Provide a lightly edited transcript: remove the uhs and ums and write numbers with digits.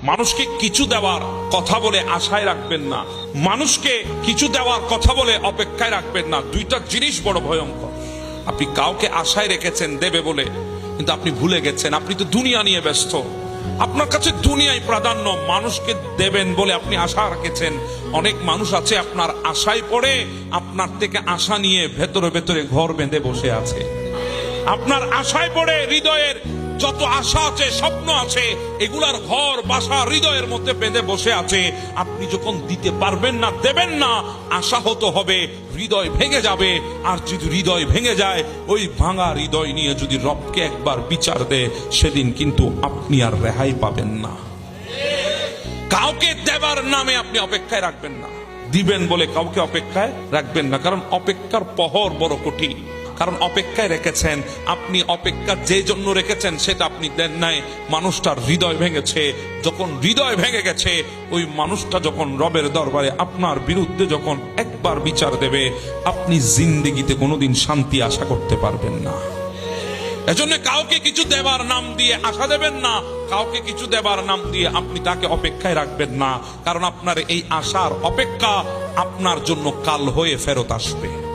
মানুষকে কিছু দেওয়ার কথা বলে আশায় রাখবেন না, মানুষকে কিছু দেওয়ার কথা বলে অপেক্ষায় রাখবেন না। দুইটা জিনিস বড় ভয়ঙ্কর। আপনি কাউকে আশায় রেখেছেন দেবে বলে, কিন্তু আপনি ভুলে গেছেন আপনি তো দুনিয়া নিয়ে ব্যস্ত। আপনার কাছে দুনিয়ায় প্রাধান্য, মানুষকে দেবেন বলে আপনি আশা রেখেছেন। অনেক মানুষ আছে আপনার আশায় পড়ে আপনার থেকে আশা নিয়ে ভেতরে ভেতরে ঘর বেঁধে বসে আছে। আপনার আশায় পড়ে হৃদয়ের যত আশা আছে, স্বপ্ন আছে, এগুলার ঘর বাসা হৃদয়ের মধ্যে বেঁধে বসে আছে। আপনি যখন দিতে পারবেন না, দেবেন না, আশা হতে হবে, হৃদয় ভেঙে যাবে। আর যদি হৃদয় ভেঙে যায়, ওই ভাঙা হৃদয় নিয়ে যদি রবকে একবার বিচার দেয়, সেদিন কিন্তু আপনি আর রেহাই পাবেন না। কাউকে দেবার নামে আপনি অপেক্ষায় রাখবেন না, দিবেন বলে কাউকে অপেক্ষায় রাখবেন না। কারণ অপেক্ষার পহর বড় কঠিন। কারণ অপেক্ষায় রেখেছেন আপনি, অপেক্ষা যে জন্য রেখেছেন সেটা আপনি দেন নাই। মানুষটার হৃদয় ভেঙেছে। যখন হৃদয় ভেঙে গেছে, ওই মানুষটা যখন রবের দরবারে আপনার বিরুদ্ধে যখন একবার বিচার দেবে, আপনি জিন্দেগিতে কোনোদিন শান্তি আশা করতে পারবেন না। এজন্য কাউকে কিছু দেবার নাম দিয়ে আশা দেবেন না, কাউকে কিছু দেবার নাম দিয়ে আপনি তাকে অপেক্ষায় রাখবেন না। কারণ আপনার এই আশার অপেক্ষা আপনার জন্য কাল হয়ে ফেরত আসবে।